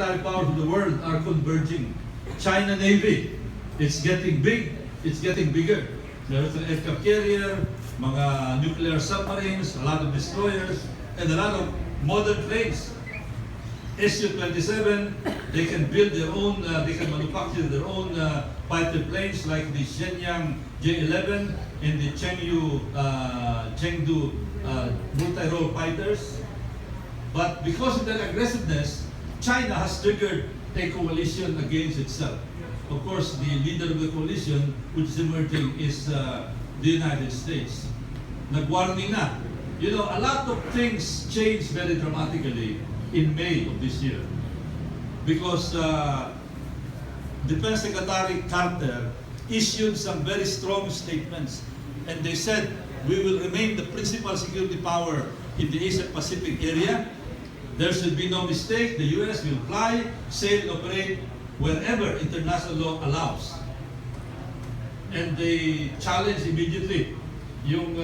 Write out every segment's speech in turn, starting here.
powers of the world are converging. China Navy, it's getting big, it's getting bigger. There's an aircraft carrier, mga nuclear submarines, a lot of destroyers, and a lot of modern planes. Su-27, they can build their own, they can manufacture their own fighter planes like the Shenyang J-11 and the Chengdu multi-role fighters. But because of their aggressiveness, China has triggered a coalition against itself. Of course, the leader of the coalition, which is emerging, is the United States. Nag-warning na. You know, a lot of things changed very dramatically in May of this year. Because Defense Secretary Carter issued some very strong statements. And they said, we will remain the principal security power in the Asia-Pacific area. There should be no mistake. The U.S. will fly, sail, and operate wherever international law allows. And they challenged immediately yung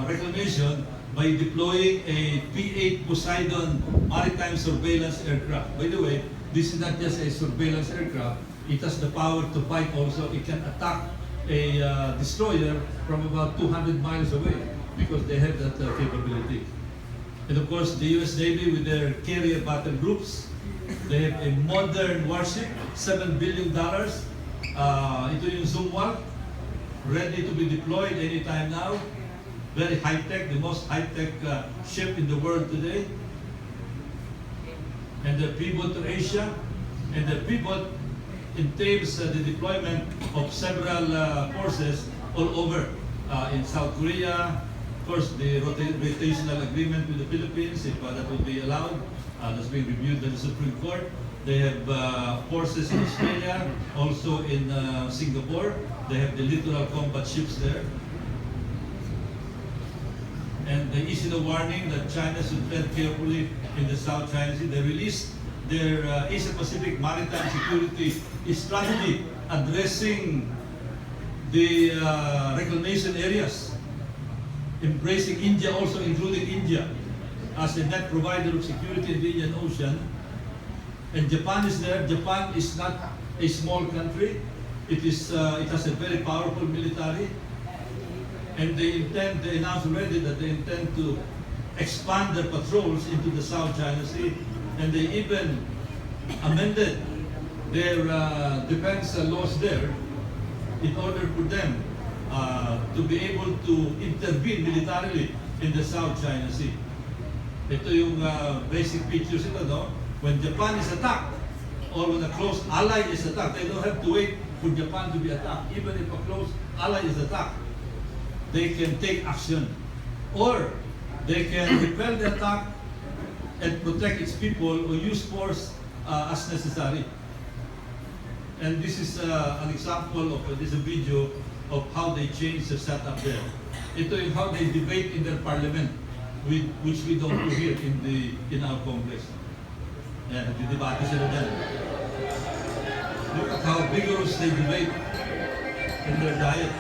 reclamation by deploying a P-8 Poseidon maritime surveillance aircraft. By the way, this is not just a surveillance aircraft. It has the power to fight also. It can attack a destroyer from about 200 miles away because they have that capability. And of course, the U.S. Navy with their carrier battle groups, they have a modern warship, $7 billion. Ito yung Zumwalt, ready to be deployed anytime now. Very high-tech, the most high-tech ship in the world today. And the pivot to Asia, and the pivot entails the deployment of several forces all over in South Korea. Of course, the rotational agreement with the Philippines, if that will be allowed, that's being reviewed by the Supreme Court. They have forces in Australia, also in Singapore. They have the littoral combat ships there. And they issued a warning that China should tread carefully in the South China Sea. They released their Asia-Pacific maritime security strategy addressing the reclamation areas, embracing India, also including India as a net provider of security in the Indian Ocean. And Japan is there. Japan is not a small country. It has a very powerful military. And they announced already that they intend to expand their patrols into the South China Sea. And they even amended their defense laws there in order for them to be able to intervene militarily in the South China Sea. Ito yung basic features ito, no? When Japan is attacked, or when a close ally is attacked, they don't have to wait for Japan to be attacked. Even if a close ally is attacked, they can take action. Or they can repel the attack and protect its people or use force as necessary. And this is an example of this video of how they change the setup there. Ito yung how they debate in their parliament, which we don't do here in our Congress. Yan, nagdidebate sila dyan. Look at how vigorous they debate in their diet.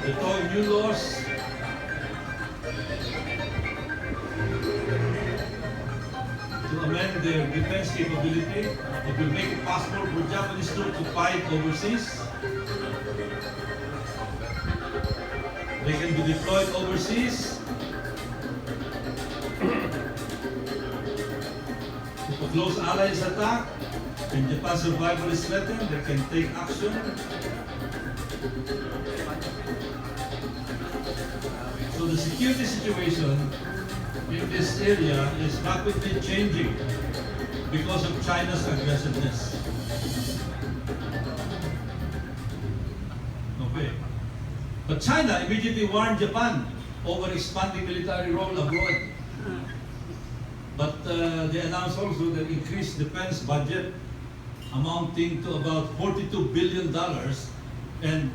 Ito, new laws to amend their defense capability. It will make it possible for Japanese troops to fight overseas. They can be deployed overseas. If a close ally is attacked and Japan's survival is threatened, they can take action. So the security situation in this area is rapidly changing because of China's aggressiveness. Okay. But China immediately warned Japan over expanding military role abroad. But they announced also that increased defense budget amounting to about $42 billion. And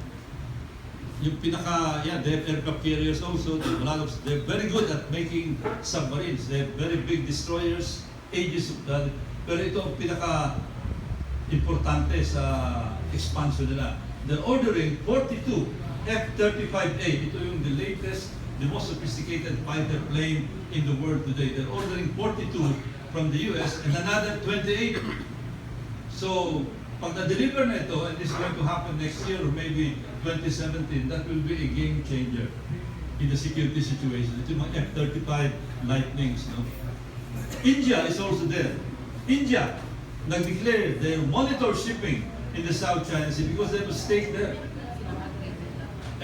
yung they have aircraft carriers also. They're very good at making submarines. They have very big destroyers, ages of that. Pero ito ang pinaka-importante sa expansion nila. They're ordering 42 F-35A. Ito yung the latest the most sophisticated fighter plane in the world today. They're ordering 42 from the US and another 28. So, pag na-deliver na ito, and this is going to happen next year or maybe 2017, that will be a game changer in the security situation. Ito yung mga F-35 Lightnings. No? India is also there. India nag-declare they monitor shipping in the South China Sea because they have a stake there.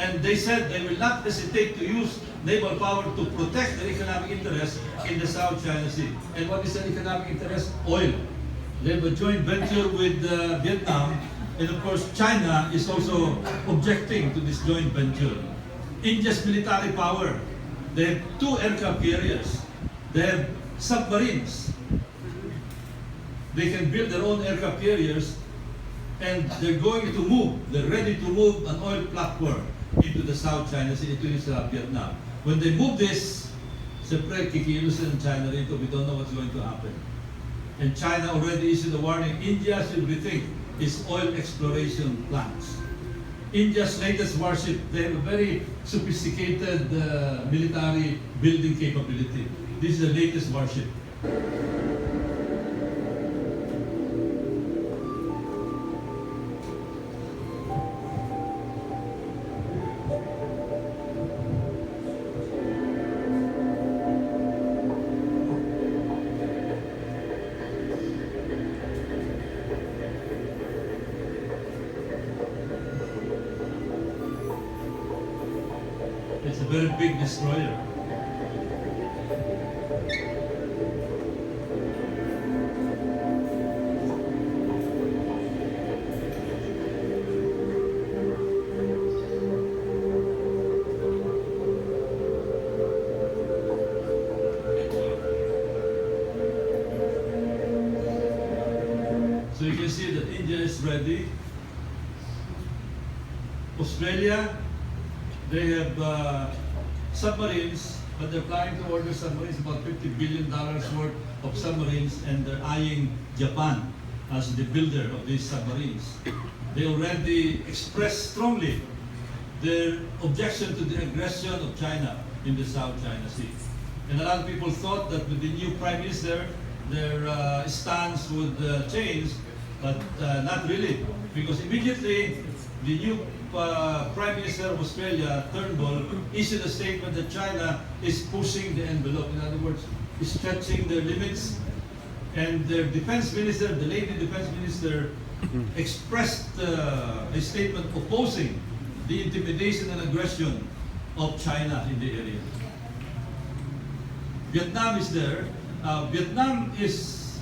And they said they will not hesitate to use naval power to protect their economic interests in the South China Sea. And what is their economic interest? Oil. They have a joint venture with Vietnam, and of course China is also objecting to this joint venture. India's military power, they have 2 aircraft carriers, they have submarines, they can build their own aircraft carriers, and they're going to move, they're ready to move an oil platform into the South China Sea, into Vietnam. When they move this, siyempre kikilos ng China rito, we don't know what's going to happen. And China already issued a warning, India should rethink its oil exploration plans. India's latest warship, they have a very sophisticated military building capability. This is the latest warship. It's a very big destroyer. So you can see that India is ready. Australia, they have submarines, but they're planning to order submarines, about $50 billion worth of submarines, and they're eyeing Japan as the builder of these submarines. They already expressed strongly their objection to the aggression of China in the South China Sea. And a lot of people thought that with the new Prime Minister, their stance would change, but not really, because immediately the new Prime Minister of Australia, Turnbull, issued a statement that China is pushing the envelope. In other words, is stretching their limits. And their defense minister, the lady defense minister, expressed a statement opposing the intimidation and aggression of China in the area. Vietnam is there. Vietnam is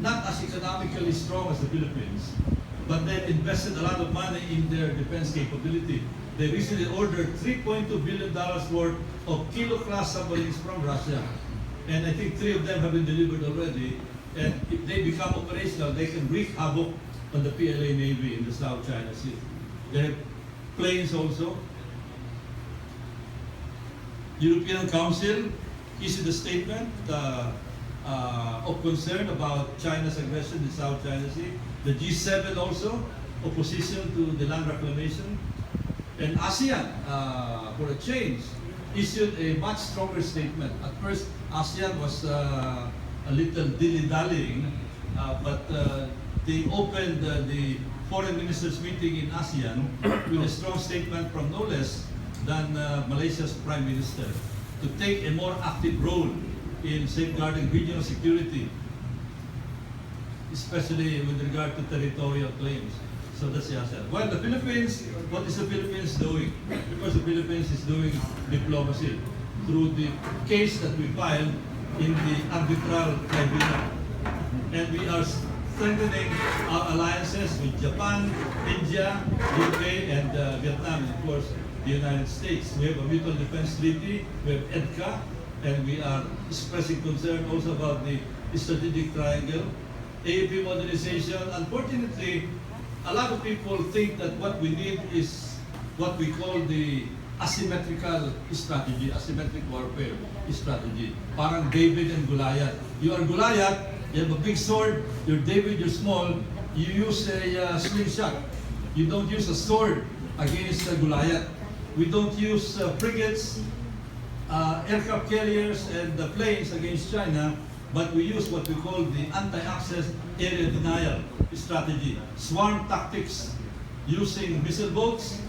not as economically strong as the Philippines, but they've invested a lot of money in their defense capability. They recently ordered $3.2 billion worth of Kilo-class submarines from Russia. And I think 3 of them have been delivered already. And if they become operational, they can wreak havoc on the PLA Navy in the South China Sea. They have planes also. European Council issued a statement of concern about China's aggression in the South China Sea. The G7 also, opposition to the land reclamation. And ASEAN, for a change, issued a much stronger statement. At first, ASEAN was a little dilly-dallying, but they opened the foreign ministers meeting in ASEAN with a strong statement from no less than Malaysia's Prime Minister to take a more active role in safeguarding regional security, especially with regard to territorial claims. So that's the answer. Well, the Philippines, what is the Philippines doing? Because the Philippines is doing diplomacy through the case that we filed in the arbitral tribunal. And we are strengthening our alliances with Japan, India, UK, and Vietnam, and of course, the United States. We have a mutual defense treaty, we have EDCA, and we are expressing concern also about the strategic triangle. AAP modernization, unfortunately, a lot of people think that what we need is what we call the asymmetrical strategy, asymmetric warfare strategy. Parang David and Goliath. You are Goliath, you have a big sword, you're David, you're small, you use a slingshot. You don't use a sword against Goliath. We don't use frigates, aircraft carriers and the planes against China, but we use what we call the anti-access area denial strategy. Swarm tactics using missile boats,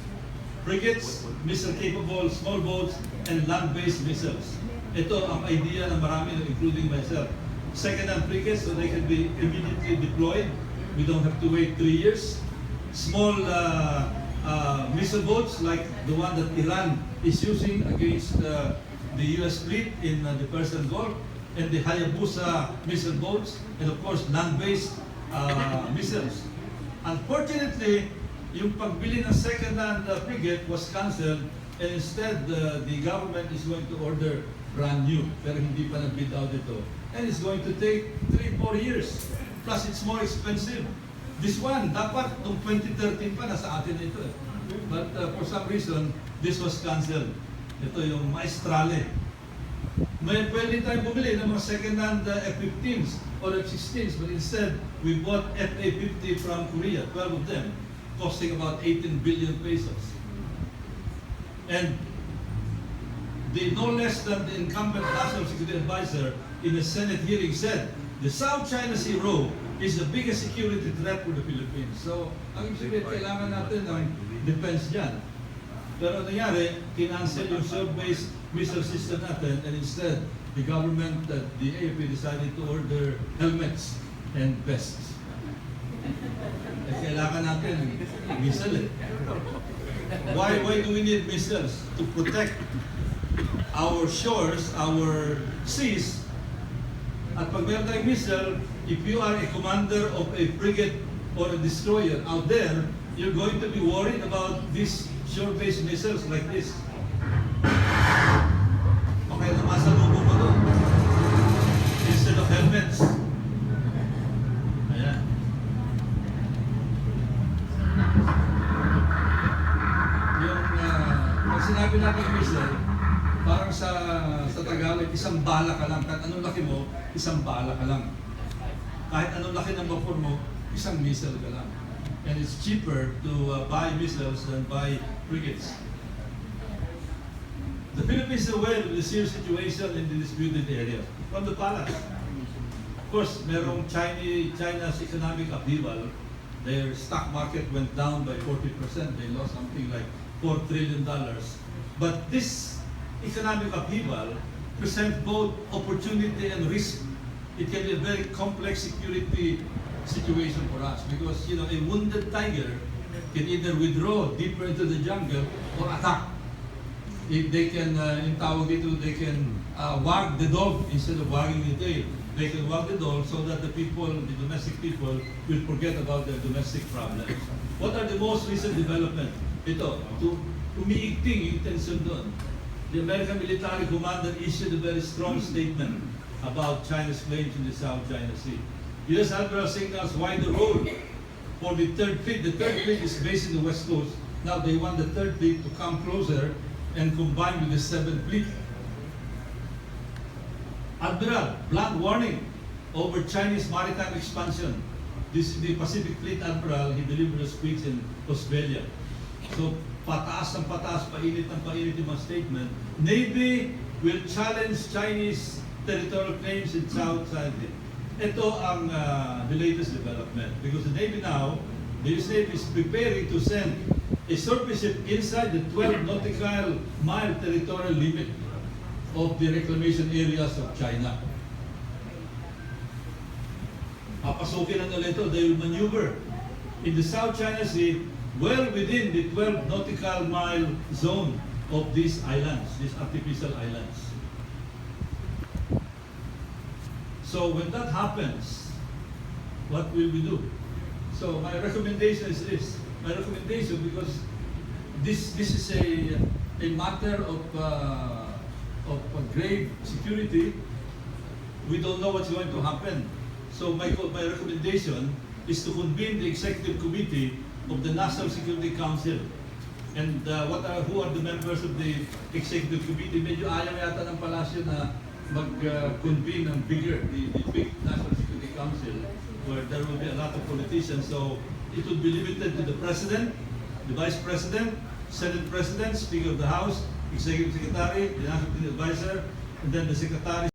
frigates, missile-capable small boats, and land-based missiles. Ito ang idea ng marami, including myself. Second-hand frigates so they can be immediately deployed. We don't have to wait 3 years. Small missile boats like the one that Iran is using against the US fleet in the Persian Gulf, and the Hayabusa missile boats, and of course land-based missiles. Unfortunately, yung pagbili ng second-hand frigate was cancelled, and instead the government is going to order brand new, pero hindi pa nag-bid out ito. And it's going to take 3-4 years. Plus, it's more expensive. This one, dapat noong 2013 pa, nasa atin ito eh. But for some reason, this was cancelled. Ito yung Maestrale. May pwede tayong bumili ng mga second-hand F-15s or F-16s, but instead, we bought FA-50 from Korea, 12 of them, costing about 18 billion pesos. And the no less than the incumbent National Security Advisor in the Senate hearing said, the South China Sea row is the biggest security threat for the Philippines. So, ang ibig sabihin, kailangan natin ng defense dyan. Pero nangyari, kinancel yung sword-based missile system natin, and instead, the government, the AFP decided to order helmets and vests. Kailangan natin missile eh. Why do we need missiles? To protect our shores, our seas. At pag meron tayong missile, if you are a commander of a frigate or a destroyer out there, you're going to be worried about these shore-based missiles like this. Okay, namasalubong mo doon. Instead of helmets. Ayan. Yung, pag sinabi natin missile, parang sa Tagalog, isang bala ka lang. Kahit anong laki mo, isang bala ka lang. Kahit anong laki ng vapor mo, isang missile ka lang. And it's cheaper to buy missiles than buy frigates. The Philippines is aware of the serious situation in the disputed area from the palace. Of course, merong China's economic upheaval. Their stock market went down by 40%. They lost something like $4 trillion. But this economic upheaval presents both opportunity and risk. It can be a very complex security situation for us because, you know, a wounded tiger can either withdraw deeper into the jungle or attack. If they can, in tawag dito, they can wag the dog instead of wagging the tail. They can wag the dog so that the people, the domestic people, will forget about their domestic problems. What are the most recent developments? Ito, umiigting yung tension doon. The American military commander issued a very strong statement about China's claims in the South China Sea. U.S. Admiral signals why the role for the Third Fleet. The Third Fleet is based in the West Coast. Now they want the Third Fleet to come closer and combine with the Seventh Fleet. Admiral, blunt warning over Chinese maritime expansion. This is the Pacific Fleet Admiral. He delivered a speech in Australia. So, pataas ng pataas, painit ng painit yung mga statement. Navy will challenge Chinese territorial claims in South China Sea. Ito ang the latest development because the Navy now, the US Navy is preparing to send a surface ship inside the 12 nautical mile territorial limit of the reclamation areas of China. Papasukin na nila ito, they will maneuver in the South China Sea well within the 12 nautical mile zone of these islands, these artificial islands. So when that happens, what will we do? So my recommendation is this. My recommendation, because this is a matter of grave security. We don't know what's going to happen. So my recommendation is to convene the executive committee of the National Security Council. And who are the members of the executive committee? Medyo ayaw yata ng palasyo na mag-convene ng the big National Security Council where there will be a lot of politicians. So it would be limited to the President, the Vice President, Senate President, Speaker of the House, Executive Secretary, the National Advisor, and then the Secretary